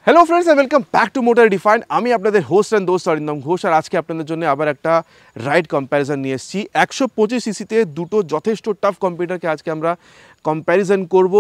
Hello friends and welcome back to motor defined. আমি আপনাদের host and দোস্ত অরিন্দম ঘোষ, আর আজকে আপনাদের জন্য আবার একটা রাইড কম্প্যারিজন নিয়ে এসেছি। 125 সিসিতে দুটো যথেষ্ট টাফ কম্পিউটারকে আজকে আমরা কম্প্যারিজন করব,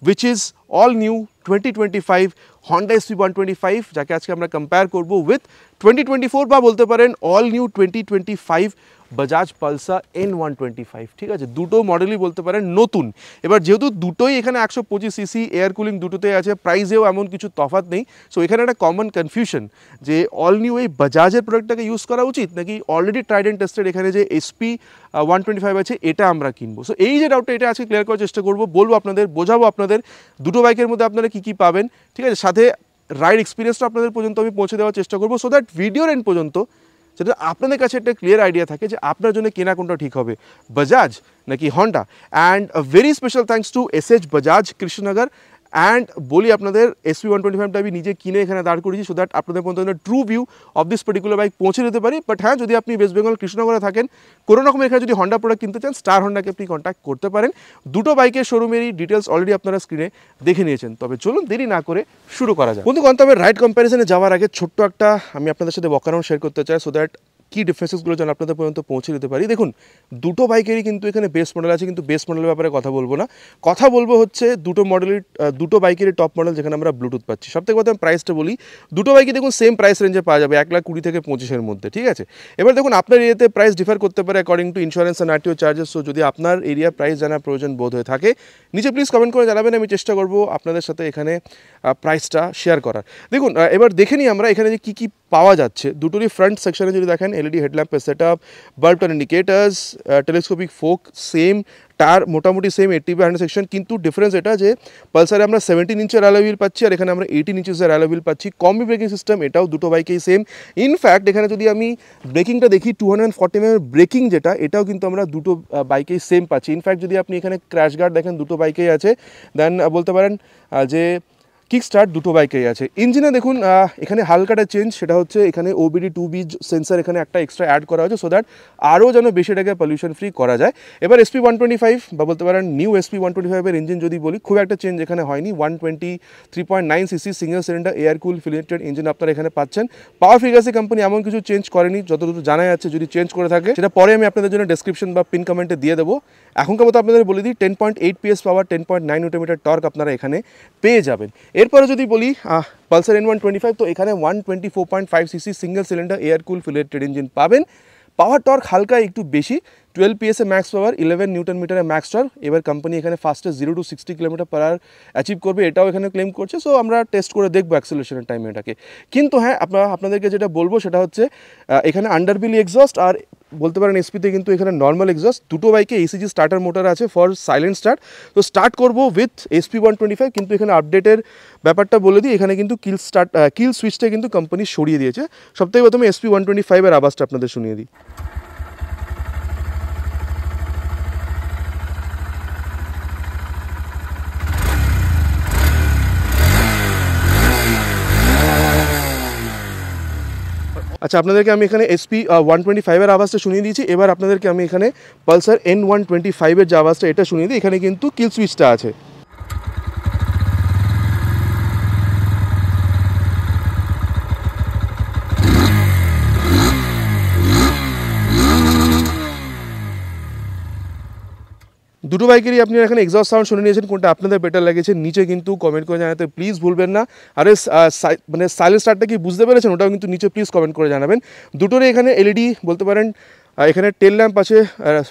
which is all new 2025 Honda SP 125, যাকে আজকে আমরা কম্পেয়ার করব উইথ 2024 বা বলতে পারেন all new 2025 Bajaj Pulsar N125। ঠিক আছে, দুটো মডেলই বলতে পারেন নতুন। এবার যেহেতু দুটোই এখানে 125 সিসি, এয়ার কুলিং দুটোতেই আছে, প্রাইসেও এমন কিছু তফাৎ নেই। সো এখানে একটা কমন কনফিউশন যে অল নিউ এই বাজাজের প্রোডাক্টটাকে ইউজ করা উচিত নাকি অলরেডি ট্রাইড অ্যান্ড টেস্টেড এখানে যে এসপি 125 আছে এটা আমরা কিনবো। সো এই যে ডাউটটা, এটা আজকে ক্লিয়ার করার চেষ্টা করবো, বলবো আপনাদের, বোঝাবো আপনাদের দুটো বাইকের মধ্যে আপনারা কী কী পাবেন। ঠিক আছে, সাথে রাইড এক্সপিরিয়েন্সটা আপনাদের পর্যন্ত আমি পৌঁছে দেওয়ার চেষ্টা করবো, সো দ্যাট ভিডিওর এন্ড পর্যন্ত যাতে আপনাদের কাছে একটা ক্লিয়ার আইডিয়া থাকে যে আপনার জন্য কেনা কোনটা ঠিক হবে, বাজাজ নাকি Honda. And very special thanks to SH Bajaj Krishnanagar. And বলি আপনাদের এসপি 125টা আমি নিজে কিনে এখানে দাঁড় করেছি, সো দ্যাট আপনাদের পর্যন্ত true view of this particular bike পৌঁছে দিতে পারি। বাট হ্যাঁ, যদি আপনি ওয়েস্ট বেঙ্গল কৃষ্ণনগরে থাকেন, কোনো রকম এখানে যদি হন্ডা প্রোডাক্ট কিনতে চান, স্টার হন্ডাকে আপনি কন্ট্যাক্ট করতে পারেন। দুটো বাইকের শোরুমেরই ডিটেলস অলরেডি আপনারা স্ক্রিনে দেখে নিয়েছেন। তবে চলুন দেরি না করে শুরু করা যায়। বন্ধুগণ, তবে রাইড কম্প্যারিজনে যাওয়ার আগে ছোট্ট একটা আমি আপনাদের সাথে ওয়াকআরাউন্ড শেয়ার করতে চাই, সো দ্যাট কী ডিফারেন্সেসগুলো যেন আপনাদের পর্যন্ত পৌঁছে দিতে পারি। দেখুন, দুটো বাইকেরই কিন্তু এখানে বেস মডেল আছে, কিন্তু বেস মডেলের ব্যাপারে কথা বলবো না। কথা বলবো হচ্ছে দুটো বাইকেরই টপ মডেল যেখানে আমরা ব্লুটুথ পাচ্ছি। সব থেকে কথা আমি প্রাইসটা বলি, দুটো বাইকই দেখুন সেম প্রাইস রেঞ্জে পাওয়া যাবে, 1,20,000 থেকে 25,000 মধ্যে। ঠিক আছে, এবার দেখুন আপনার এরিয়াতে প্রাইস ডিফার করতে পারে according to insurance and RTO charges. So যদি আপনার এরিয়া প্রাইস জানার প্রয়োজন বোধ হয়ে থাকে, নিচে প্লিজ কমেন্ট করে জানাবেন, আমি চেষ্টা করবো আপনাদের সাথে এখানে প্রাইসটা শেয়ার করার। দেখুন, এবার দেখে নিই আমরা এখানে যে কী কী পাওয়া যাচ্ছে। দুটোরই ফ্রন্ট সেকশনে যদি দেখেন, এলইডি হেডল্যাম্পের setup, bulb turn indicators, telescopic fork, same tyre মোটামুটি সেম 80/100 সেকশন। কিন্তু ডিফারেন্স এটা যে পালসারে আমরা 17 ইঞ্চের অ্যালয় হুইল পাচ্ছি, আর এখানে আমরা 18 ইঞ্চের অ্যালয় হুইল পাচ্ছি। কম্বি ব্রেকিং সিস্টেম, এটাও দুটো বাইকেই সেম। ইনফ্যাক্ট এখানে যদি আমি ব্রেকিংটা দেখি, 240 mm ব্রেকিং যেটা, এটাও কিন্তু আমরা দুটো বাইকেই সেম পাচ্ছি। ইনফ্যাক্ট যদি আপনি এখানে ক্র্যাশ গার্ড দেখেন, দুটো বাইকেই আছে। দেন বলতে পারেন যে কিক স্টার্ট দুটো বাইকেই আছে। ইঞ্জিনে দেখুন এখানে হালকাটা চেঞ্জ, সেটা হচ্ছে এখানে ওবিডি 2B সেন্সার এখানে একটা এক্সট্রা অ্যাড করা হয়েছে, সো দ্যাট আরও যেন বেশিটাকে পলিউশন ফ্রি করা যায়। এবার এসপি 125 বা বলতে পারেন নিউ এসপি 125 এর ইঞ্জিন যদি বলি, খুব একটা চেঞ্জ এখানে হয়নি। 123.9 CC single cylinder air cool fuel injected engine আপনারা এখানে পাচ্ছেন। পাওয়ার ফিগার্সে কোম্পানি এমন কিছু চেঞ্জ করেনি যতদূর জানা যাচ্ছে। যদি চেঞ্জ করে থাকে সেটা পরে আমি আপনাদের জন্য ডেসক্রিপশন বা পিন কমেন্টে দিয়ে দেবো। এখনকার মতো আপনাদের বলে দিই, 10.8 PS পাওয়ার, 10.9 নিউটন টর্ক আপনারা এখানে পেয়ে যাবেন। এরপরে যদি বলি পালসার N125, তো এখানে 124.5 CC single cylinder air cool fuel injected engine পাবেন। পাওয়ার টর্ক হালকা একটু বেশি, 12 PS ম্যাক্স পাওয়ার, 11 নিউটন মিটারে ম্যাক্স টর্ক। এবার কোম্পানি এখানে ফাস্টেস্ট 0 to 60 km/h অ্যাচিভ করবে, এটাও এখানে ক্লেম করছে। সো আমরা টেস্ট করে দেখবো অ্যাক্সেলারেশনের টাইম এটাকে। কিন্তু হ্যাঁ, আপনাদেরকে যেটা বলবো সেটা হচ্ছে এখানে আন্ডারবিলি এক্সস্ট, আর বলতে পারেন এসপিতে কিন্তু এখানে নর্মাল এক্সস্ট। দুটো বাইকে এসিজি স্টার্টার মোটর আছে ফর সাইলেন্ট স্টার্ট। তো স্টার্ট করবো উইথ এসপি 125, কিন্তু এখানে আপডেটের ব্যাপারটা বলে দিই, এখানে কিন্তু কিল সুইচটা কিন্তু কোম্পানি সরিয়ে দিয়েছে। সবথেকে প্রথমে এসপি 125 এর আওয়াজটা আপনাদের শুনিয়ে দিই। আচ্ছা, আপনাদেরকে আমি এখানে এসপি 125 এর আওয়াজটা শুনিয়ে দিয়েছি। এবার আপনাদেরকে আমি এখানে পালসার N125 এর যে আওয়াজটা, এটা শুনিয়ে দিই। এখানে কিন্তু কিল সুইচটা আছে। দুটো বাইকেরই আপনি এখানে এক্সস্ট সাউন্ড শুনে নিয়েছেন, কোনটা আপনাদের বেটার লেগেছে নিচে কিন্তু কমেন্ট করে জানাতে প্লিজ ভুলবেন না। আরে মানে সাইলেন্ট স্টার্টটা কি বুঝতে পেরেছেন, ওটাও কিন্তু নিচে প্লিজ কমেন্ট করে জানাবেন। দুটোরই এখানে এলইডি বলতে পারেন, এখানে টেল ল্যাম্প আছে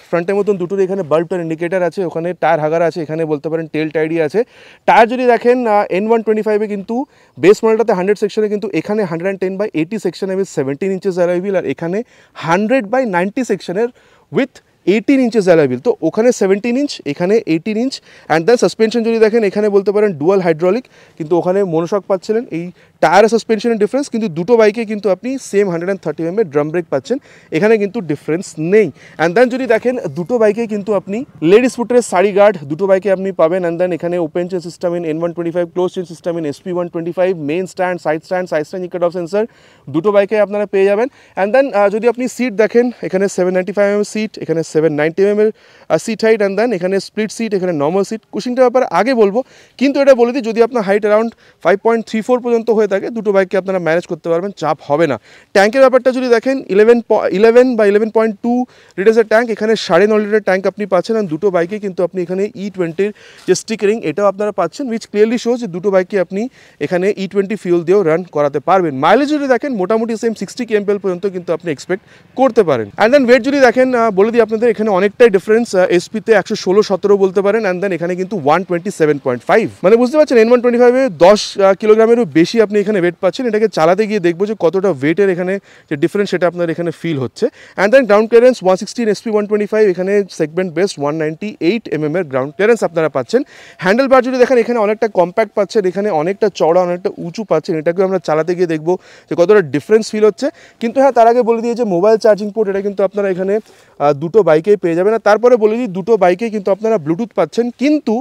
ফ্রন্টের মতন, দুটোর এখানে বাল্ব টার ইন্ডিকেটার আছে, ওখানে টায়ার হাগার আছে, এখানে বলতে পারেন টেল টাইডি আছে। টায়ার যদি দেখেন N125 কিন্তু বেস মডেলটাতে 100 সেকশনে, কিন্তু এখানে 110/80 সেকশনে উইথ 17 ইঞ্চেস অ্যালয় হুইল, আর এখানে 100/90 সেকশনের উইথ 18 ইঞ্চেস অ্যালয় হুইল। তো ওখানে 17 ইঞ্চ, এখানে 18 ইঞ্চ। অ্যান্ড দেন সাসপেনশন যদি দেখেন, এখানে বলতে পারেন ডুয়াল হাইড্রোলিক, কিন্তু ওখানে মনোশক পাচ্ছিলেন। এই টায়ার সাসপেনশনের ডিফারেন্স, কিন্তু দুটো বাইকে কিন্তু আপনি সেম 130 mm ড্রাম ব্রেক পাচ্ছেন, এখানে কিন্তু ডিফারেন্স নেই। অ্যান্ড দেন যদি দেখেন, দুটো বাইকে কিন্তু আপনি লেডিস ফুটের সারি গার্ড দুটো বাইকে আপনি পাবেন। অ্যান্ড দেন এখানে open chain system in N125, close chain system in SP 125, main stand, side indicator off sensor দুটো বাইকে আপনারা পেয়ে যাবেন। অ্যান্ড দেন যদি আপনি সিট দেখেন, এখানে 795 mm সিট, এখানে 790 mm seat height and then এখানে স্প্লিট সিট, এখানে নর্মাল সিট। কুশিংটার ব্যাপারে আগে বলবো, কিন্তু এটা বলে দিই যদি আপনার হাইট অ্যারাউন্ড 5.34 পর্যন্ত হয়ে থাকে দুটো বাইককে আপনারা ম্যানেজ করতে পারবেন, চাপ হবে না। ট্যাঙ্কের ব্যাপারটা যদি দেখেন 11 বা 11.2 লিটার্সের ট্যাঙ্ক, এখানে 9.5 লিটার ট্যাঙ্ক আপনি পাচ্ছেন। আর দুটো বাইকে কিন্তু আপনি এখানে E20 যে স্টিকারিং এটাও আপনারা পাচ্ছেন, উইচ ক্লিয়ারলি শোজ যে দুটো বাইকে আপনি এখানে E20 ফিউল দিয়েও রান করাতে পারবেন। মাইলেজ যদি দেখেন মোটামুটি সেম 60 kmpl পর্যন্ত কিন্তু আপনি এক্সপেক্ট করতে পারেন। অ্যান্ড দেন ওয়েট যদি দেখেন বলে দিই আপনাদের এখানে অনেকটাই ডিফারেন্স, এসপিতে 116-17 বলতে পারেন, অ্যান্ড দেন এখানে কিন্তু 127.5, মানে বুঝতে পারছেন N125-এ 10 কিলোগ্রামেরও বেশি আপনি এখানে ওয়েট পাচ্ছেন। এটাকে চালাতে গিয়ে দেখবো যে কতটা ওয়েটের এখানে যে ডিফারেন্স সেটা আপনার এখানে ফিল হচ্ছে। And then ground clearance 116 SP125, এখানে সেগমেন্ট বেস্ট 198 mm এর গ্রাউন্ড ক্লিয়ারেন্স আপনারা পাচ্ছেন। হ্যান্ডেল বার যদি দেখেন এখানে অনেকটা কম্প্যাক্ট পাচ্ছেন, এখানে অনেকটা চড়া অনেকটা উঁচু পাচ্ছেন। এটাকেও আমরা চালাতে গিয়ে দেখবো যে কতটা ডিফারেন্স ফিল হচ্ছে। কিন্তু হ্যাঁ, তার আগে বলে দিয়ে যে মোবাইল চার্জিং পোর্ট এটা কিন্তু আপনারা এখানে দুটো বাইকেই পেয়ে যাবেন। আর তারপরে বলে দিই দুটো বাইকেই কিন্তু আপনারা ব্লুটুথ পাচ্ছেন, কিন্তু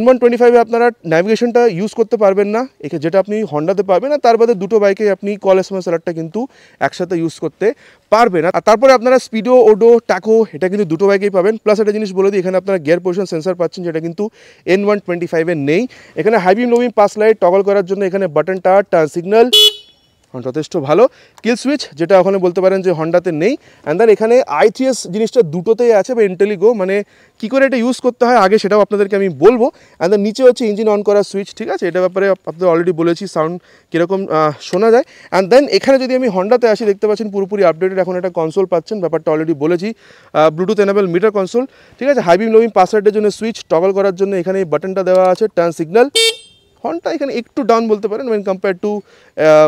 N125-এ আপনারা ন্যাভিগেশনটা ইউজ করতে পারবেন না, যেটা আপনি হন্ডাতে পারবেন। আর তার বাদে দুটো বাইকে আপনি কল SMS অ্যালার্টটা কিন্তু একসাথে ইউজ করতে পারবেন। আর তারপরে আপনারা স্পিডো, ওডো, টাকো এটা কিন্তু দুটো বাইকেই পাবেন। প্লাস একটা জিনিস বলে দিই, এখানে আপনারা গিয়ার পজিশন সেন্সার পাচ্ছেন, যেটা কিন্তু N125-এ নেই। এখানে হাই বিম লো বিম পাস লাইট টগল করার জন্য এখানে বাটন টার্ন সিগন্যাল যথেষ্ট ভালো। কিল সুইচ যেটা ওখানে বলতে পারেন যে হন্ডাতে নেই। অ্যান্ড দেন এখানে ITS জিনিসটা দুটোতেই আছে, বা ইন্টেলিগো, মানে কী করে এটা ইউজ করতে হয় আগে সেটাও আপনাদেরকে আমি বলবো। অ্যান্ড দেন নিচে হচ্ছে ইঞ্জিন অন করার সুইচ, ঠিক আছে, এটা ব্যাপারে আপনাদের অলরেডি বলেছি সাউন্ড কীরকম শোনা যায়। অ্যান্ড দেন এখানে যদি আমি হন্ডাতে আসি দেখতে পাচ্ছেন পুরোপুরি আপডেটেড এখন একটা কনসোল পাচ্ছেন, ব্যাপারটা অলরেডি বলেছি, ব্লুটুথ এনেবল মিটার কনসোল, ঠিক আছে। হাই বিম লো বিম পাসওয়ার্ডের জন্য সুইচ টগল করার জন্য এখানে এই বাটনটা দেওয়া আছে, টার্ন সিগন্যাল। হর্নটা এখানে একটু ডাউন বলতে পারেন ওয়েন কম্পেয়ার টু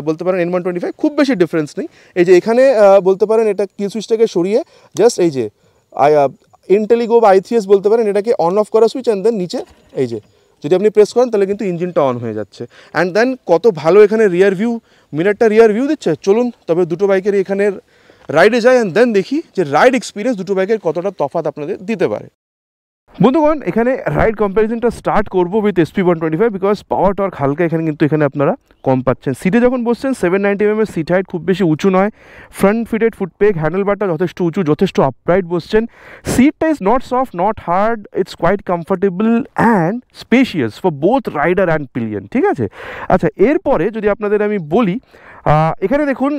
বলতে পারেন N125, খুব বেশি ডিফারেন্স নেই। এই যে এখানে বলতে পারেন এটা কিল সুইচটাকে সরিয়ে জাস্ট এই যে ইন্টেলিগো বা ITS বলতে পারেন এটাকে অন অফ করা সুইচ, অ্যান্ড দেন নিচে এই যে যদি আপনি প্রেস করেন তাহলে কিন্তু ইঞ্জিনটা অন হয়ে যাচ্ছে। অ্যান্ড দেন কত ভালো এখানে রিয়ার ভিউ মিরারটা রিয়ার ভিউ দিচ্ছে। চলুন তবে দুটো বাইকের এখানের রাইডে যায়, অ্যান্ড দেন দেখি যে রাইড এক্সপিরিয়েন্স দুটো বাইকের কতটা তফাৎ আপনাদের দিতে পারে। বন্ধুগণ, এখানে রাইড কম্প্যারিজনটা স্টার্ট করবো with SP125, because power torque হালকা এখানে কিন্তু এখানে আপনারা কম পাচ্ছেন। সিটে যখন বসছেন 790 mm সিট হাইট, খুব বেশি উঁচু নয়, ফ্রন্ট ফিটেড ফুটপেক, হ্যান্ডেল বারটা যথেষ্ট উঁচু, যথেষ্ট আপরাইট বসছেন। সিটটা is not soft not hard, it's quite comfortable and spacious for both rider and pillion, ঠিক আছে। আচ্ছা, এরপরে যদি আপনাদের আমি বলি এখানে দেখুন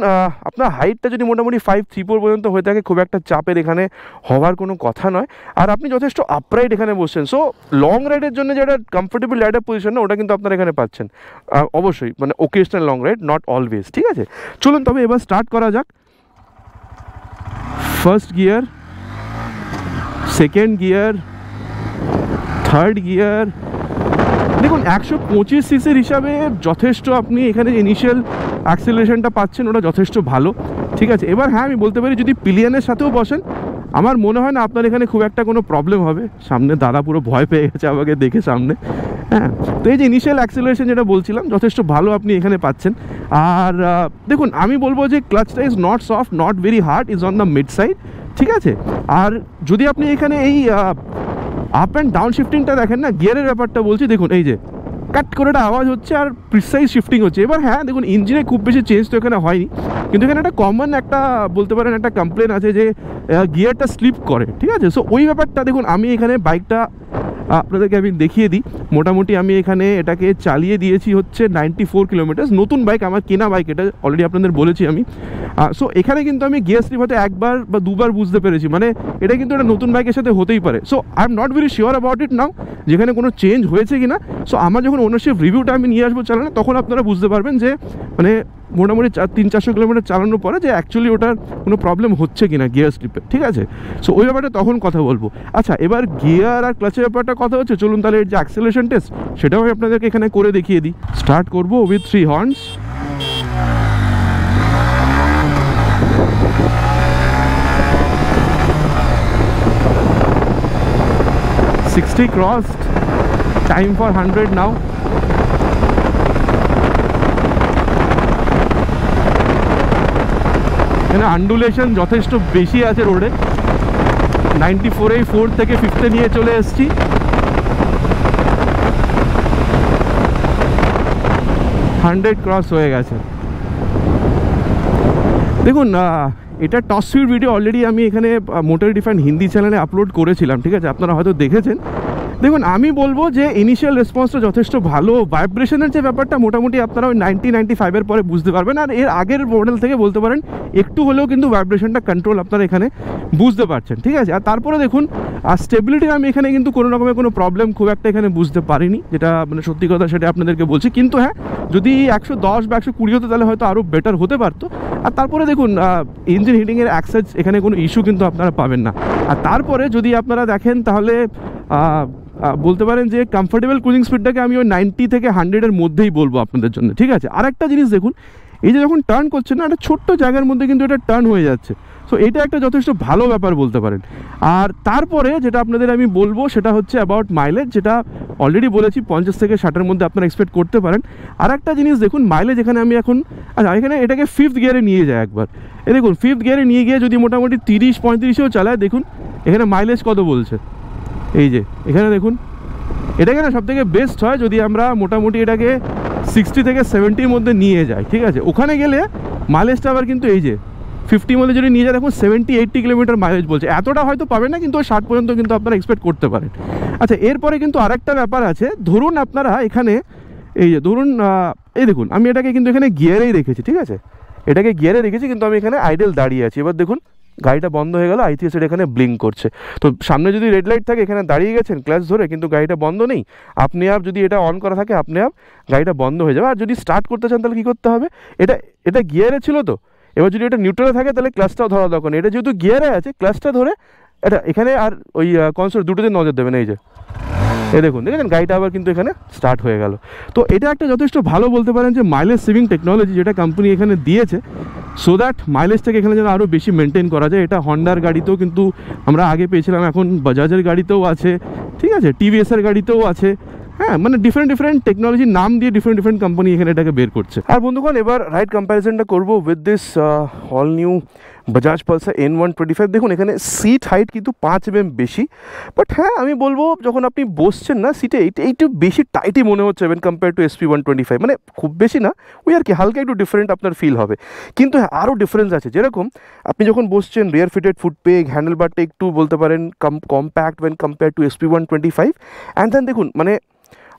আপনার হাইটটা যদি মোটামুটি 534 পর্যন্ত হয়ে থাকে খুব একটা চাপের এখানে হওয়ার কোনো কথা নয়। আর আপনি যথেষ্ট আপরাইট এখানে বসছেন, সো লং রাইডের জন্য যেটা কমফোর্টেবল রাইডার পজিশন না ওটা কিন্তু আপনারা এখানে পাচ্ছেন অবশ্যই, মানে occasional long ride, not always, ঠিক আছে। চলুন তবে এবার স্টার্ট করা যাক। First gear, second gear, third gear. দেখুন 125 সিসির হিসাবে যথেষ্ট আপনি এখানে ইনিশিয়াল অ্যাক্সেলারেশনটা পাচ্ছেন, ওটা যথেষ্ট ভালো, ঠিক আছে। এবার হ্যাঁ, আমি বলতে পারি যদি পিলিয়নের সাথেও বসেন আমার মনে হয় না আপনার এখানে খুব একটা কোনো প্রবলেম হবে। সামনে দাদা পুরো ভয় পেয়ে গেছে আমাকে দেখে সামনে, হ্যাঁ। তো এই যে ইনিশিয়াল অ্যাক্সেলারেশন যেটা বলছিলাম যথেষ্ট ভালো আপনি এখানে পাচ্ছেন। আর দেখুন আমি বলবো যে ক্লাচটা is not soft not very hard, is on the mid side, ঠিক আছে। আর যদি আপনি এখানে এই আপ অ্যান্ড ডাউন শিফটিংটা দেখেন না, গিয়ারের ব্যাপারটা বলছি, দেখুন এই যে কাট করে একটা আওয়াজ হচ্ছে আর প্রিসাইজ শিফটিং হচ্ছে। এবার হ্যাঁ দেখুন ইঞ্জিনে খুব বেশি চেঞ্জ তো এখানে হয়নি, কিন্তু এখানে একটা কমন একটা বলতে পারেন একটা কমপ্লেন আছে যে গিয়ারটা স্লিপ করে, ঠিক আছে। সো ওই ব্যাপারটা দেখুন আমি এখানে বাইকটা আপনাদেরকে আমি দেখিয়ে দিই। মোটামুটি আমি এখানে এটাকে চালিয়ে দিয়েছি হচ্ছে 94 কিলোমিটার, নতুন বাইক, আমার কেনা বাইক, এটা অলরেডি আপনাদের বলেছি আমি। সো এখানে কিন্তু আমি গিয়ার স্লিপ হয়তো একবার বা দুবার বুঝতে পেরেছি, মানে এটা কিন্তু একটা নতুন বাইকের সাথে হতেই পারে। So I am not very sure about it now যেখানে কোনো চেঞ্জ হয়েছে কিনা। সো আমার যখন ওনারশিপ রিভিউটা আমি নিয়ে আসবো চালানো, তখন আপনারা বুঝতে পারবেন যে মানে মোটামুটি 300-400 কিলোমিটার চালানোর পরে যে অ্যাকচুয়ালি ওটার কোনো প্রবলেম হচ্ছে কিনা গিয়ার স্লিপে, ঠিক আছে। সো ওই ব্যাপারটা তখন কথা বলবো। আচ্ছা, এবার গিয়ার আর ক্লাচের ব্যাপারটা কথা হচ্ছে, চলুন তাহলে এর যে অ্যাক্সেলারেশন টেস্ট সেটাও আমি আপনাদেরকে এখানে করে দেখিয়ে দিই। স্টার্ট করবো with 3 horns. $60 crossed, time for 100 now. এখানে আন্ডুলেশন যথেষ্ট বেশি আছে রোডে। 94-এ 4 থেকে 5-এ নিয়ে চলে এসেছি। ক্রস হয়ে গেছে। দেখুন এটা টপ স্পিড ভিডিও অলরেডি আমি এখানে মোটর ডিফাইন হিন্দি চ্যানেলে আপলোড করেছিলাম, ঠিক আছে, আপনারা হয়তো দেখেছেন। দেখুন আমি বলবো যে ইনিশিয়াল রেসপন্সটা যথেষ্ট ভালো, ভাইব্রেশনের যে ব্যাপারটা মোটামুটি আপনারা ওই 90-95-এর পরে বুঝতে পারবেন, আর এর আগের মডেল থেকে বলতে পারেন একটু হলেও কিন্তু ভাইব্রেশনটা কন্ট্রোল আপনারা এখানে বুঝতে পারছেন, ঠিক আছে। আর তারপরে দেখুন আর স্টেবিলিটি আমি এখানে কিন্তু কোনো রকমের কোনো প্রবলেম খুব একটা এখানে বুঝতে পারিনি, যেটা মানে সত্যি কথা সেটা আপনাদেরকে বলছি। কিন্তু হ্যাঁ, যদি 110 বা 120 হতো তাহলে হয়তো আরও বেটার হতে পারতো। আর তারপরে দেখুন ইঞ্জিন হিটিংয়ের অ্যাক্সেস এখানে কোনো ইস্যু কিন্তু আপনারা পাবেন না। আর তারপরে যদি আপনারা দেখেন তাহলে বলতে পারেন যে কমফোর্টেবল ক্রুজিং স্পিডটাকে আমি ওই 90 থেকে 100-এর মধ্যেই বলবো আপনাদের জন্য, ঠিক আছে। আর একটা জিনিস দেখুন, এই যে যখন টার্ন করছে না, একটা ছোট্ট জায়গার মধ্যে কিন্তু এটা টার্ন হয়ে যাচ্ছে, সো এটা একটা যথেষ্ট ভালো ব্যাপার বলতে পারেন। আর তারপরে যেটা আপনাদের আমি বলবো সেটা হচ্ছে অ্যাবাউট মাইলেজ, যেটা অলরেডি বলেছি 50 থেকে 60-এর মধ্যে আপনারা এক্সপেক্ট করতে পারেন। আর একটা জিনিস দেখুন, মাইলেজ এখানে আমি এখন এখানে এটাকে 5th গিয়ারে নিয়ে যায় একবার, এ দেখুন 5th গিয়ারে নিয়ে গিয়ে যদি মোটামুটি 30-35-এও চালায়, দেখুন এখানে মাইলেজ কত বলছে। এই যে এখানে দেখুন, এটাকে না সবথেকে বেস্ট হয় যদি আমরা মোটামুটি এটাকে 60 থেকে 70-এর মধ্যে নিয়ে যাই, ঠিক আছে। ওখানে গেলে মাইলেজটা আবার কিন্তু এই যে 50 মধ্যে যদি নিয়ে যায়, দেখুন 70-80 কিলোমিটার মাইলেজ বলছে। এতটা হয়তো পাবেন না, কিন্তু 60 পর্যন্ত কিন্তু আপনারা এক্সপেক্ট করতে পারেন। আচ্ছা, এরপরে কিন্তু আরেকটা ব্যাপার আছে। ধরুন আপনারা এখানে এই যে ধরুন এই দেখুন আমি এটাকে কিন্তু এখানে গিয়ারেই রেখেছি, ঠিক আছে, এটাকে গিয়ারে রেখেছি, কিন্তু আমি এখানে আইডেল দাঁড়িয়ে আছি। এবার দেখুন গাড়িটা বন্ধ হয়ে গেল, আইটিএস এখানে ব্লিঙ্ক করছে। তো সামনে যদি রেড লাইট থাকে, এখানে দাঁড়িয়ে গেছেন ক্লাচ ধরে, কিন্তু গাড়িটা বন্ধ নেই, আপনি যদি এটা অন করা থাকে আপনি গাড়িটা বন্ধ হয়ে যাবে। আর যদি স্টার্ট করতে চান তাহলে কী করতে হবে, এটা গিয়ারে ছিল তো, এবার যদি এটা নিউট্রালে থাকে তাহলে ক্লাচটাও ধরা দরকার নেই। এটা যেহেতু গিয়ারে আছে, ক্লাচটা ধরে এটা এখানে আর ওই কনসোল দুটোতে নজর দেবেন। এই যে দেখুন, দেখেছেন গাড়িটা আবার কিন্তু এখানে স্টার্ট হয়ে গেল। তো এটা একটা যথেষ্ট ভালো বলতে পারেন যে মাইলেজ সেভিং টেকনোলজি যেটা কোম্পানি এখানে দিয়েছে, সো দ্যাট মাইলেজটাকে এখানে যেন আরও বেশি মেনটেন করা যায়। এটা হন্ডার গাড়িতেও কিন্তু আমরা আগে পেয়েছিলাম, এখন বাজাজের গাড়িতেও আছে, ঠিক আছে, টিভিএসের গাড়িতেও আছে। হ্যাঁ, মানে ডিফারেন্ট টেকনোলজির নাম দিয়ে ডিফারেন্ট কোম্পানি এখানে এটাকে বের করছে। আর বন্ধুগণ, এবার রাইড কম্প্যারিজনটা করবো with this all new Bajaj Pulsar N125। দেখুন এখানে সিট হাইট কিন্তু 5 mm বেশি, বাট হ্যাঁ আমি বলবো যখন আপনি বসছেন না সিটে, একটু বেশি টাইটই মনে হচ্ছে ওয়েন কম্পেয়ার টু SP125। মানে খুব বেশি না, ওই আর কি হালকা একটু ডিফারেন্ট আপনার ফিল হবে। কিন্তু হ্যাঁ আরও ডিফারেন্স আছে, যেরকম আপনি যখন বসছেন rear fitted foot peg, handle বারটা একটু বলতে পারেন compact when compare to SP125। And then দেখুন মানে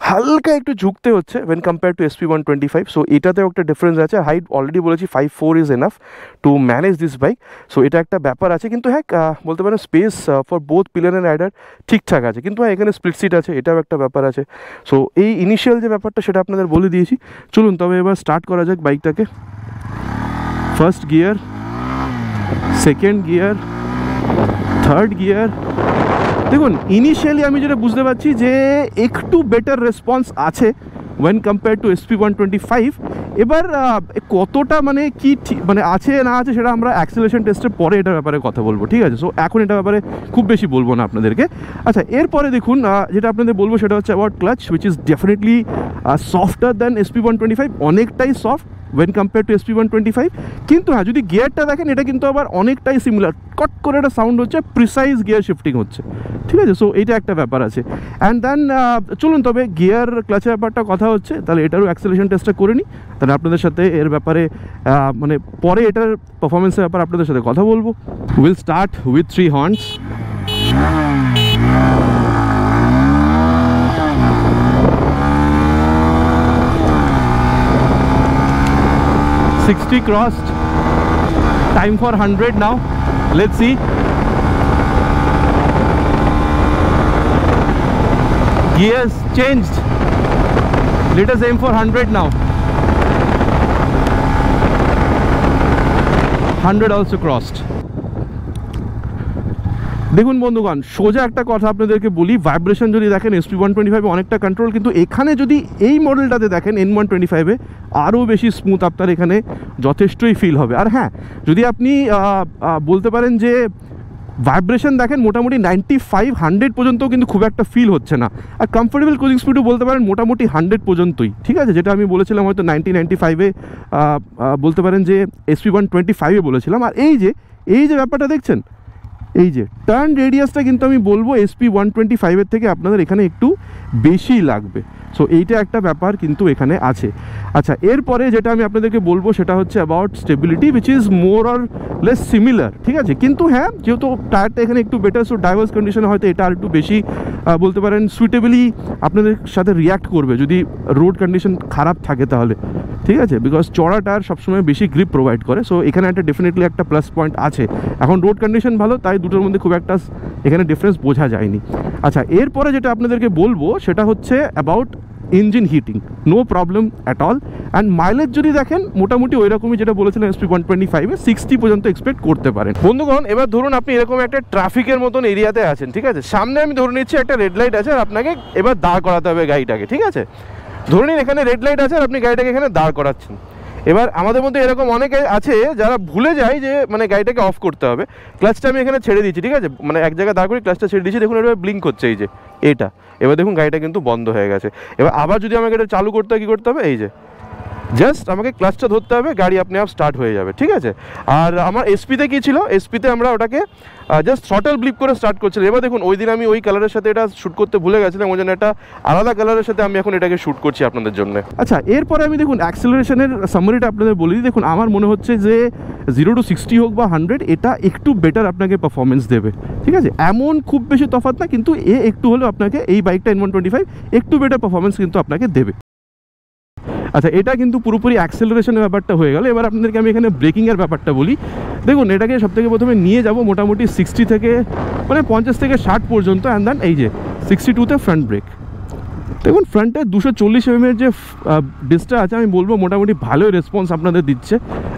হালকা একটু ঝুঁকতে হচ্ছে when compare to SP125। So এটাতেও একটা ডিফারেন্স আছে। হাইট অলরেডি বলেছি 5'4" is enough to manage this bike. So এটা একটা ব্যাপার আছে। কিন্তু হ্যাঁ বলতে পারেন space for both pillion and rider ঠিকঠাক আছে। কিন্তু হ্যাঁ এখানে স্প্লিট সিট আছে, এটাও একটা ব্যাপার আছে। সো এই ইনিশিয়াল যে ব্যাপারটা সেটা আপনাদের বলে দিয়েছি। চলুন তবে এবার স্টার্ট করা যাক বাইকটাকে। First gear, second gear, third gear. দেখুন ইনিশিয়ালি আমি যেটা বুঝতে পারছি যে একটু বেটার রেসপন্স আছে ওয়েন কম্পেয়ার টু SP125। এবার কতটা মানে কি মানে আছে না আছে সেটা আমরা অ্যাক্সেলারেশন টেস্টের পরে এটার ব্যাপারে কথা বলবো, ঠিক আছে। সো এখন এটার ব্যাপারে খুব বেশি বলবো না আপনাদেরকে। আচ্ছা, এরপরে দেখুন যেটা আপনাদের বলবো সেটা হচ্ছে about clutch, which is definitely softer than SP125, অনেকটাই soft when compare to SP125। কিন্তু হ্যাঁ যদি গিয়ারটা দেখেন এটা কিন্তু আবার অনেকটাই সিমিলার, কট করে একটা সাউন্ড হচ্ছে, প্রিসাইজ গিয়ার শিফটিং হচ্ছে, ঠিক আছে। সো এইটা একটা ব্যাপার আছে। অ্যান্ড দেন চলুন তবে গিয়ার ক্লাচের ব্যাপারটা কথা হচ্ছে, তাহলে এটারও অ্যাক্সেলারেশন টেস্টটা করে নিই, তাহলে আপনাদের সাথে এর ব্যাপারে মানে পরে এটার পারফরমেন্সের ব্যাপারে আপনাদের সাথে কথা বলবো। Will start with 3 horns. $60 crossed. Time for 100 now. Let's see. Gears changed. Let us aim for 100 now. 100 also crossed. দেখুন বন্ধুগণ, সোজা একটা কথা আপনাদেরকে বলি, ভাইব্রেশন যদি দেখেন SP125 অনেকটা কন্ট্রোল, কিন্তু এখানে যদি এই মডেলটাতে দেখেন N125-এ আরও বেশি স্মুথ আপনার এখানে যথেষ্টই ফিল হবে। আর হ্যাঁ যদি আপনি বলতে পারেন যে ভাইব্রেশন দেখেন মোটামুটি 95-100 পর্যন্ত কিন্তু খুব একটা ফিল হচ্ছে না। আর কমফোর্টেবল ক্রুজিং স্পিডও বলতে পারেন মোটামুটি 100 পর্যন্তই, ঠিক আছে, যেটা আমি বলেছিলাম হয়তো 90-95-এ বলতে পারেন যে SP125-এ বলেছিলাম। আর এই যে ব্যাপারটা দেখছেন, এই যে টার্ন রেডিয়াসটা কিন্তু আমি বলবো SP125-এর থেকে আপনাদের এখানে একটু বেশি লাগবে। সো এইটা একটা ব্যাপার কিন্তু এখানে আছে। আচ্ছা, এরপরে যেটা আমি আপনাদেরকে বলবো সেটা হচ্ছে about stability, which is more or less similar, ঠিক আছে। কিন্তু হ্যাঁ, যেহেতু টায়ারটা এখানে একটু বেটার, সো ডাইভার্স কন্ডিশনে হয়তো এটা আর একটু বেশি বলতে পারেন সুইটেবলি আপনাদের সাথে রিয়াক্ট করবে যদি রোড কন্ডিশন খারাপ থাকে তাহলে, ঠিক আছে। বিকজ চড়া টায়ার সবসময় বেশি গ্রিপ প্রোভাইড করে, সো এখানে একটা ডেফিনেটলি একটা প্লাস পয়েন্ট আছে। এখন রোড কন্ডিশন ভালো, তাই দুটোর মধ্যে খুব একটা এখানে ডিফারেন্স বোঝা যায়নি। আচ্ছা, এরপরে যেটা আপনাদেরকে বলবো সেটা হচ্ছে about engine heating, no problem at all. And mileage যদি দেখেন মোটামুটি ওই রকমই যেটা বলেছিলেন SP 125-এ 60 পর্যন্ত এক্সপেক্ট করতে পারেন। বন্ধুগণ, এবার ধরুন আপনি এরকম একটা ট্রাফিকের মতন এরিয়াতে আছেন, ঠিক আছে। সামনে আমি ধরে নিচ্ছি একটা রেড লাইট আছে আর আপনাকে এবার দাঁড় করাতে হবে গাড়িটাকে, ঠিক আছে। ধরে নিন এখানে রেড লাইট আছে আর আপনি গাড়িটাকে এখানে দাঁড় করাচ্ছেন। এবার আমাদের মধ্যে এরকম অনেকে আছে যারা ভুলে যায় যে মানে গাড়িটাকে অফ করতে হবে। ক্লাচটা আমি এখানে ছেড়ে দিচ্ছি, ঠিক আছে, মানে এক জায়গায় দাঁড় করে ক্লাচটা ছেড়ে দিচ্ছি, দেখুন এটা ব্লিঙ্ক হচ্ছে, এই যে এটা। এবার দেখুন গাড়িটা কিন্তু বন্ধ হয়ে গেছে। এবার আবার যদি আমাকে এটা চালু করতে হয় কী করতে হবে, এই যে জাস্ট আমাকে ক্লাচটা ধরতে হবে, গাড়ি আপনি আপ স্টার্ট হয়ে যাবে, ঠিক আছে। আর আমার এসপিতে কী ছিল, এসপিতে আমরা ওটাকে জাস্ট থ্রটল ব্লিপ করে স্টার্ট করছিলাম। এবার দেখুন ওই দিন আমি ওই কালারের সাথে এটা শ্যুট করতে ভুলে গেছিলাম, ওই জন্য একটা আলাদা কালারের সাথে আমি এখন এটাকে শ্যুট করছি আপনাদের জন্য। আচ্ছা, এরপরে আমি দেখুন অ্যাক্সেলারেশনের সামারিটা আপনাদের বলি। দেখুন আমার মনে হচ্ছে যে 0 to 60 হোক বা 100, এটা একটু বেটার আপনাকে পারফরমেন্স দেবে, ঠিক আছে। এমন খুব বেশি তফাৎ না, কিন্তু একটু হলেও আপনাকে এই বাইকটা N125 একটু বেটার পারফরমেন্স কিন্তু আপনাকে দেবে। আচ্ছা, এটা কিন্তু পুরোপুরি অ্যাক্সেলারেশনের ব্যাপারটা হয়ে গেল। এবার আপনাদেরকে আমি এখানে ব্রেকিংয়ের ব্যাপারটা বলি। দেখুন এটাকে সবথেকে প্রথমে নিয়ে যাব মোটামুটি 60 থেকে মানে 50 থেকে 60 পর্যন্ত, অ্যান্ড দেন এই যে 62-তে ফ্রন্ট ব্রেক। দেখুন ফ্রন্টে 240 mm যে ডিসটা আছে, আমি বলবো মোটামুটি ভালোই রেসপন্স আপনাদের দিচ্ছে।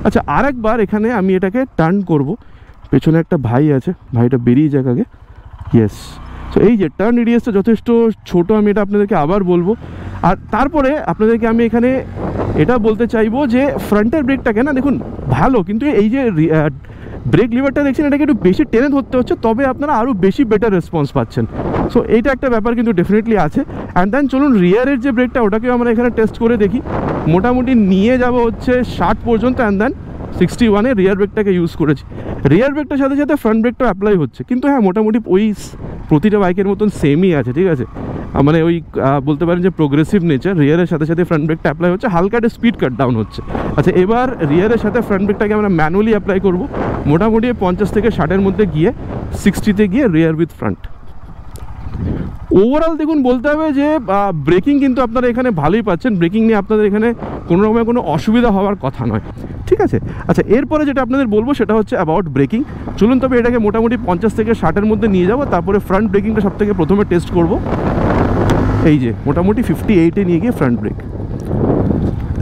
আচ্ছা, আরেকবার এখানে আমি এটাকে টার্ন করব। পেছনে একটা ভাই আছে, ভাইটা বেরিয়ে যাক আগে। ইয়েস, সো এই যে টার্ন রেডিয়াসটা যথেষ্ট ছোটো, আমি এটা আপনাদেরকে আবার বলবো। আর তারপরে আপনাদেরকে আমি এখানে এটা বলতে চাইবো যে ফ্রন্টের ব্রেকটাকে না দেখুন ভালো, কিন্তু এই যে ব্রেক লিভারটা দেখছেন এটাকে একটু বেশি টেনে ধরতে হচ্ছে, তবে আপনারা আরও বেশি বেটার রেসপন্স পাচ্ছেন। সো এইটা একটা ব্যাপার কিন্তু ডেফিনেটলি আছে। অ্যান্ড দেন চলুন রিয়ারের যে ব্রেকটা ওটাকেও আমরা এখানে টেস্ট করে দেখি। মোটামুটি নিয়ে যাব হচ্ছে 60 পর্যন্ত, অ্যান্ড দেন 61-এ রিয়ার ব্রেকটাকে ইউজ করেছি। রিয়ার ব্রেকটার সাথে সাথে ফ্রন্ট ব্রেকটা অ্যাপ্লাই হচ্ছে, কিন্তু হ্যাঁ মোটামুটি ওই প্রতিটা বাইকের মতন সেমই আছে, ঠিক আছে। মানে ওই বলতে পারেন যে প্রোগ্রেসিভ নেচার, রিয়ারের সাথে সাথে ফ্রন্ট ব্রেকটা অ্যাপ্লাই হচ্ছে, হালকা একটা স্পিড কাট ডাউন হচ্ছে। আচ্ছা, এবার রিয়ারের সাথে ফ্রন্ট ব্রেকটাকে আমরা ম্যানুয়ালি অ্যাপ্লাই করব মোটামুটি 50 থেকে 60-এর মধ্যে গিয়ে 60-তে গিয়ে রিয়ার উইথ ফ্রন্ট। ওভারঅল দেখুন বলতে হবে যে ব্রেকিং কিন্তু আপনারা এখানে ভালোই পাচ্ছেন। ব্রেকিং নিয়ে আপনাদের এখানে কোনো রকমের কোনো অসুবিধা হওয়ার কথা নয়, ঠিক আছে। আচ্ছা, এরপরে যেটা আপনাদের বলবো সেটা হচ্ছে অ্যাবাউট ব্রেকিং। চলুন তবে এটাকে মোটামুটি 50 থেকে 60-এর মধ্যে নিয়ে যাবো, তারপরে ফ্রন্ট ব্রেকিংটা সব থেকে প্রথমে টেস্ট করব। এই যে মোটামুটি 58-এ নিয়ে গিয়ে ফ্রন্ট ব্রেক।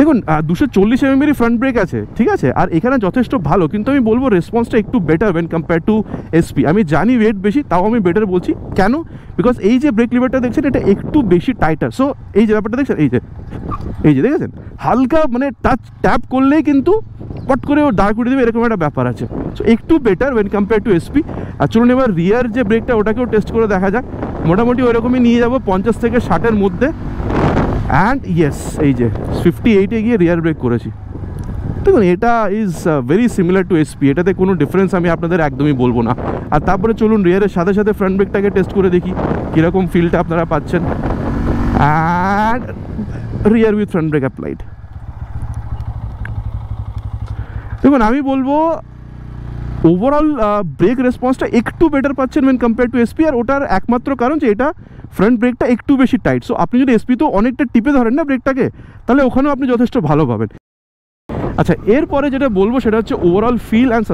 দেখুন 240 mm ফ্রন্ট ব্রেক আছে, ঠিক আছে। আর এখানে যথেষ্ট ভালো, কিন্তু আমি বলবো রেসপন্সটা একটু better when compare to SP। আমি জানি ওয়েট বেশি, তাও আমি বেটার বলছি কেন, বিকজ এই যে ব্রেক লিভারটা দেখছেন এটা একটু বেশি টাইটার। সো এই যে ব্যাপারটা দেখছেন, এই যে দেখেছেন হালকা মানে টাচ ট্যাপ করলেই কিন্তু পট করে ও দাঁড় করে দেবে, এরকম একটা ব্যাপার আছে। সো একটু better when compare to SP। আর চলুন এবার রিয়ার যে ব্রেকটা ওটাকেও টেস্ট করে দেখা যাক। মোটামুটি ওইরকমই নিয়ে যাবো 50 থেকে 60-এর মধ্যে। অ্যান্ড ইয়েস, এই যে 58-এ গিয়ে রিয়ার ব্রেক করেছি। দেখুন এটা is very similar to SP, এটাতে কোনো ডিফারেন্স আমি আপনাদের একদমই বলবো না। আর তারপরে চলুন রিয়ারের সাথে সাথে ফ্রন্ট ব্রেকটাকে টেস্ট করে দেখি কীরকম ফিলটা আপনারা পাচ্ছেন। And rear with front brake applied. দেখুন আমি বলবো ওভারঅল ব্রেক রেসপন্সটা একটু বেটার পাচ্ছেন ওয়েন কম্পেয়ার টু SP। আর ওটার একমাত্র কারণ যে এটা ফ্রন্ট ব্রেকটা একটু বেশি টাইট। সো আপনি যদি SP তো অনেকটা টিপে ধরেন না ব্রেকটাকে, তাহলে ওখানেও আপনি যথেষ্ট ভালো পাবেন। আচ্ছা, এরপরে যেটা বলবো সেটা হচ্ছে ওভারঅল ফিল অ্যান্ড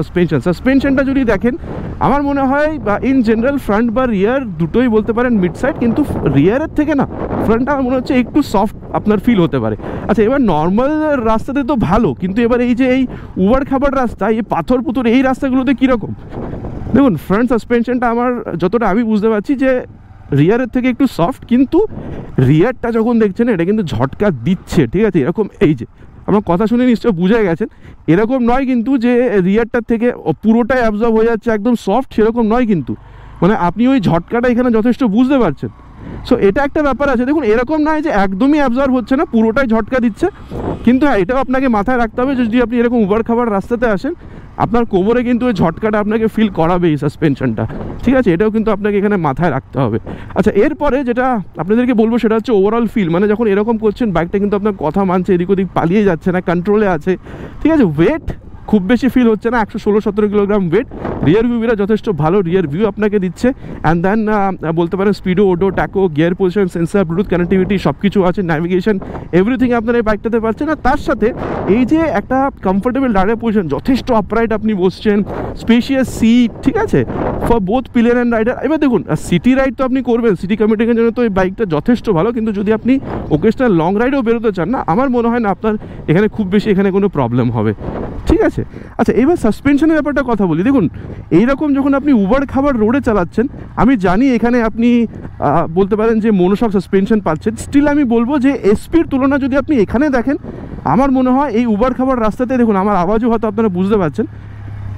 সাসপেনশনটা যদি দেখেন, আমার মনে হয় ইন জেনারেল ফ্রন্ট বা রিয়ার দুটোই বলতে পারেন মিড সাইড, কিন্তু রিয়ারের থেকে না ফ্রন্টটা আমার মনে হচ্ছে একটু সফট আপনার ফিল হতে পারে। আচ্ছা, এবার নর্মাল রাস্তাতে তো ভালো, কিন্তু এবার এই যে এই উবার খাবার রাস্তা, এই পাথর পুতুর এই রাস্তাগুলোতে কীরকম দেখুন ফ্রন্ট সাসপেনশনটা আমার যতটা আমি বুঝতে পারছি যে রিয়ারের থেকে একটু সফট, কিন্তু রিয়ারটা যখন দেখছেন এটা কিন্তু ঝটকা দিচ্ছে, ঠিক আছে। এরকম এই যে আমার কথা শুনে নিশ্চয় বুঝে গেছেন, এরকম নয় কিন্তু যে রিয়ারটার থেকে পুরোটাই অ্যাবজর্ব হয়ে যাচ্ছে একদম সফট, সেরকম নয় কিন্তু, মানে আপনি ওই ঝটকাটা এখানে যথেষ্ট বুঝতে পারছেন। সো এটা একটা ব্যাপার আছে। দেখুন এরকম নয় যে একদমই অ্যাবজর্ব হচ্ছে না, পুরোটাই ঝটকা দিচ্ছে, কিন্তু হ্যাঁ এটাও আপনাকে মাথায় রাখতে হবে যদি আপনি এরকম উবার খাবার রাস্তাতে আসেন আপনার কোমরে কিন্তু ওই ঝটকাটা আপনাকে ফিল করাবে এই সাসপেনশনটা, ঠিক আছে, এটাও কিন্তু আপনাকে এখানে মাথায় রাখতে হবে। আচ্ছা, এরপরে যেটা আপনাদেরকে বলবো সেটা হচ্ছে ওভারঅল ফিল, মানে যখন এরকম করছেন বাইকটা কিন্তু আপনার কথা মানছে, এদিক ওদিক পালিয়ে যাচ্ছে না, কন্ট্রোলে আছে, ঠিক আছে। ওয়েট খুব বেশি ফিল হচ্ছে না, 116-17 কিলোগ্রাম ওয়েট। রিয়ার ভিউটা যথেষ্ট ভালো রিয়ার ভিউ আপনাকে দিচ্ছে। অ্যান্ড দেন বলতে পারেন speedo, odo, tacho, gear position sensor, bluetooth connectivity সব কিছু আছে, ন্যাভিগেশন এভরিথিং আপনার এই বাইকটাতে পাচ্ছেন। আর তার সাথে এই যে একটা কমফোর্টেবল রাইডার পজিশন, যথেষ্ট আপরাইট আপনি বসছেন, স্পেশিয়াস সিট, ঠিক আছে, for both pillion and rider. এবার দেখুন সিটি রাইড তো আপনি করবেন, সিটি কমিউটিংয়ের জন্য তো এই বাইকটা যথেষ্ট ভালো, কিন্তু যদি আপনি ওকেশনাল লং রাইডেও বেরোতে চান না, আমার মনে হয় না আপনার এখানে খুব বেশি এখানে কোনো প্রবলেম হবে, ঠিক আছে। আচ্ছা, এবার সাসপেনশনের ব্যাপারটা কথা বলি। দেখুন এইরকম যখন আপনি উবার খাবার রোডে চালাচ্ছেন, আমি জানি এখানে আপনি বলতে পারেন যে মনোশক সাসপেনশন পাচ্ছেন, স্টিল আমি বলবো যে এসপির তুলনা যদি আপনি এখানে দেখেন, আমার মনে হয় এই উবার খাবার রাস্তাতে, দেখুন আমার আওয়াজও হয়তো আপনারা বুঝতে পারছেন,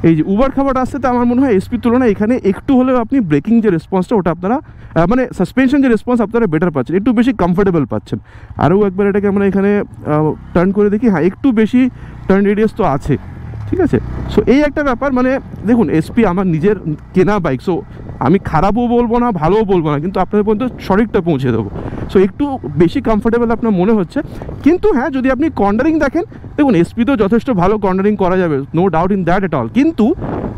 এই যে উবার খাবার রাস্তাতে আমার মনে হয় এসপির তুলনায় এখানে একটু হলেও আপনি ব্রেকিং যে রেসপন্সটা ওটা আপনারা মানে সাসপেনশন যে রেসপন্স আপনারা বেটার পাচ্ছেন, একটু বেশি কমফোর্টেবল পাচ্ছেন। আরও একবার এটাকে আমরা এখানে টার্ন করে দেখি, হ্যাঁ একটু বেশি টার্ন রেডিয়াস তো আছে, ঠিক আছে। সো এই একটা ব্যাপার, মানে দেখুন এসপি আমার নিজের কেনা বাইক, সো আমি খারাপও বলবো না ভালোও বলবো না, কিন্তু আপনাদের পর্যন্ত সঠিকটা পৌঁছে দেবো। সো একটু বেশি কমফোর্টেবল আপনার মনে হচ্ছে, কিন্তু হ্যাঁ যদি আপনি কর্নারিং দেখেন, দেখুন এসপিতেও যথেষ্ট ভালো কর্নারিং করা যাবে, no doubt in that at all, কিন্তু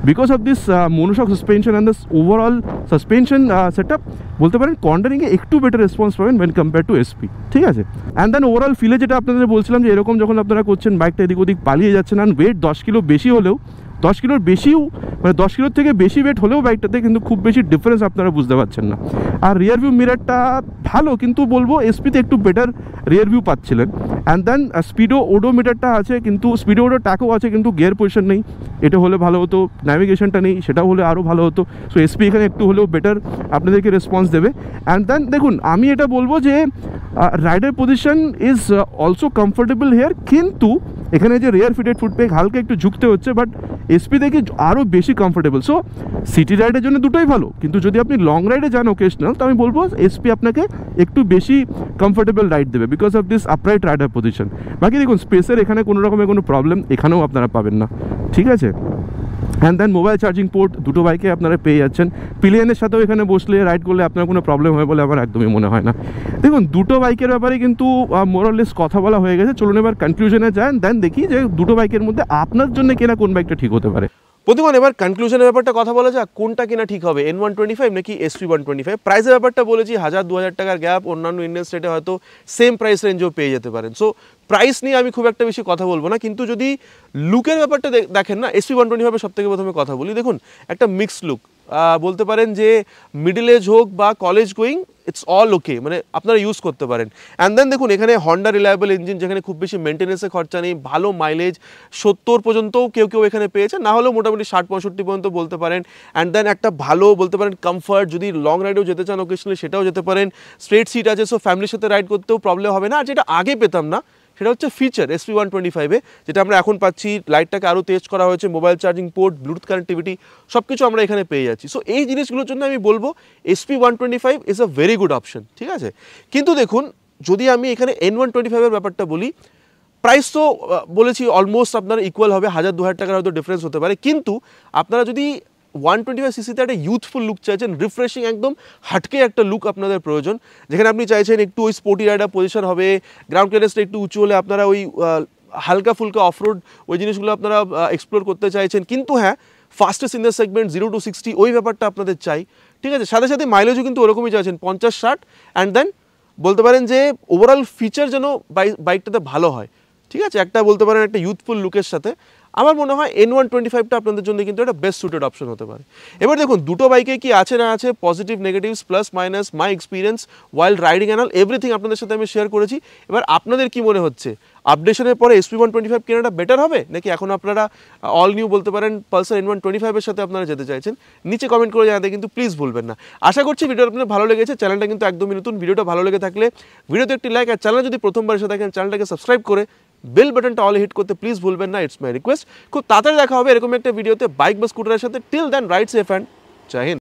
because of this monoshock suspension and this overall suspension set up, বলতে পারেন কর্নারিংয়ে একটু বেটার রেসপন্স পাবেন ওয়েন কম্পেয়ার টু এসপি, ঠিক আছে। অ্যান্ড দেন ওভারঅল ফিলে যেটা আপনাদের বলছিলাম যে এরকম যখন আপনারা করছেন বাইকটা এদিক ওদিক পালিয়ে যাচ্ছেন, অ্যান্ড ওয়েট 10 কিলো বেশি হলেও, 10 কিলোর বেশিও, মানে 10 কিলোর থেকে বেশি ওয়েট হলেও বাইকটাতে কিন্তু খুব বেশি ডিফারেন্স আপনারা বুঝতে পারছেন না। আর রিয়ার ভিউ মিরারটা ভালো, কিন্তু বলবো এসপিতে একটু বেটার রিয়ার ভিউ পাচ্ছিলেন। অ্যান্ড দেন স্পিডো ওডোমিটারটা আছে, কিন্তু স্পিডো ওডো ট্যাকো আছে, কিন্তু গিয়ার পজিশন নেই, এটা হলে ভালো হতো। ন্যাভিগেশনটা নেই, সেটাও হলে আরও ভালো হতো। সো এসপি এখানে একটু হলেও বেটার আপনাদেরকে রেসপন্স দেবে। অ্যান্ড দেন দেখুন আমি এটা বলবো যে rider position is also comfortable here, কিন্তু এখানে যে রেয়ার ফিটেড ফুটপেক হালকা একটু ঝুঁকতে হচ্ছে, বাট এসপি দেখি আরও বেশি কমফোর্টেবল। সো সিটি রাইডের জন্য দুটোই ভালো, কিন্তু যদি আপনি লং রাইডে যান ওকেশনাল, তো আমি বলবো এসপি আপনাকে একটু বেশি কমফোর্টেবল রাইড দেবে because of this upright rider position. বাকি দেখুন স্পেসের এখানে কোনো রকমের কোনো প্রবলেম এখানেও আপনারা পাবেন না, ঠিক আছে। And then mobile charging port দুটো বাইকে আপনারা পেয়ে যাচ্ছেন। পিলিয়নের সাথেও এখানে বসলে রাইড করলে আপনার কোনো প্রবলেম হয় বলে আমার একদমই মনে হয় না। দেখুন দুটো বাইকের ব্যাপারে কিন্তু মোরাললেস কথা বলা হয়ে গেছে, চলুন এবার কনক্লুশনে যান, দেন দেখি যে দুটো বাইকের মধ্যে আপনার জন্য কেনা কোন বাইকটা ঠিক হতে পারে। বন্ধুগণ এবার কনক্লুশনের ব্যাপারটা কথা বলা যাক, কোনটা কিনা ঠিক হবে, N125 নাকি SP125। প্রাইসের ব্যাপারটা বলেছি 1000-2000 টাকার গ্যাপ, অন্যান্য ইন্ডিয়ান স্টেটে হয়তো সেম প্রাইস রেঞ্জেও পেয়ে যেতে পারেন। সো প্রাইস নিয়ে আমি খুব একটা বেশি কথা বলবো না, কিন্তু যদি লুকের ব্যাপারটা দেখেন না, SP125 সব থেকে প্রথমে কথা বলি। দেখুন একটা মিক্সড লুক, বলতে পারেন যে মিডল এজ হোক বা কলেজ গোয়িং, ইটস অল ওকে, মানে আপনারা ইউজ করতে পারেন। অ্যান্ড দেন দেখুন এখানে হন্ডা রিলায়েবল ইঞ্জিন, যেখানে খুব বেশি মেনটেন্যান্সের খরচা নেই, ভালো মাইলেজ 70 পর্যন্তও কেউ কেউ এখানে পেয়েছে, না হলেও মোটামুটি 60-65 পর্যন্ত বলতে পারেন। অ্যান্ড দেন একটা ভালো বলতে পারেন কমফর্ট, যদি লং রাইডেও যেতে চান ওকেশনালি সেটাও যেতে পারেন। স্ট্রেট সিট আছে, সো ফ্যামিলির সাথে রাইড করতেও প্রবলেম হবে না। আর যেটা আগে পেতাম না সেটা হচ্ছে ফিচার SP125-এ, যেটা আমরা এখন পাচ্ছি, লাইটটাকে আরও তেজ করা হয়েছে, mobile charging port, Bluetooth connectivity সব কিছু আমরা এখানে পেয়ে যাচ্ছি। সো এই জিনিসগুলোর জন্য আমি বলবো SP125 is a very good option, ঠিক আছে। কিন্তু দেখুন যদি আমি এখানে N125-এর ব্যাপারটা বলি, প্রাইস তো বলেছি অলমোস্ট আপনার ইকুয়াল হবে, 1000-2000 টাকার হয়তো ডিফারেন্স হতে পারে, কিন্তু আপনারা যদি 125cc-তে একটা ইউথফুল লুক চাইছেন, রিফ্রেশিং একদম হাটকে একটা লুক আপনাদের প্রয়োজন, যেখানে আপনি চাইছেন একটু ওই স্পোর্টি রাইডার পজিশন হবে, গ্রাউন্ড ক্লিয়ারেন্সটা একটু উঁচু হলে আপনারা ওই হালকা ফুলকা অফরোড ওই জিনিসগুলো আপনারা এক্সপ্লোর করতে চাইছেন, কিন্তু হ্যাঁ fastest in the segment 0 to 60 ওই ব্যাপারটা আপনাদের চাই, ঠিক আছে। সাথে সাথে মাইলেজও কিন্তু ওরকমই চাইছেন 50-60। অ্যান্ড দেন বলতে পারেন যে ওভারঅল ফিচার যেন বাইকটাতে ভালো হয়, ঠিক আছে, একটা বলতে পারেন একটা ইউথফুল লুকের সাথে। আমার মনে হয় N125টা আপনাদের জন্য কিন্তু একটা বেস্ট সুটেড অপশন হতে পারে। এবার দেখুন দুটো বাইকে কি আছে না আছে, positive negatives plus minus, my experience while riding and all everything আপনাদের সাথে আমি শেয়ার করেছি। এবার আপনাদের কি মনে হচ্ছে, আপডেশনের পরে SP125 কেনাটা বেটার হবে, নাকি এখন আপনারা অল নিউ বলতে পারেন পালসার N125-এর সাথে আপনারা যেতে চাইছেন? নিচে কমেন্ট করে জানাতে কিন্তু প্লিজ ভুলবেন না। আশা করছি ভিডিওটা আপনাদের ভালো লেগেছে। চ্যানেলটা কিন্তু একদমই নতুন, ভিডিওটা ভালো লেগে থাকলে ভিডিওতে একটি লাইক, আর চ্যানেল যদি প্রথমবার এসে থাকেন চ্যানেলটাকে সাবস্ক্রাইব করে বেল বাটনটা অল হিট করতে প্লিজ ভুলবেন না, ইটস মাই রিকোয়েস্ট। খুব তাড়াতাড়ি দেখা হবে এরকম একটা ভিডিওতে বাইক বা স্কুটারের সাথে। Till then ride safe and জয় হিন্দ।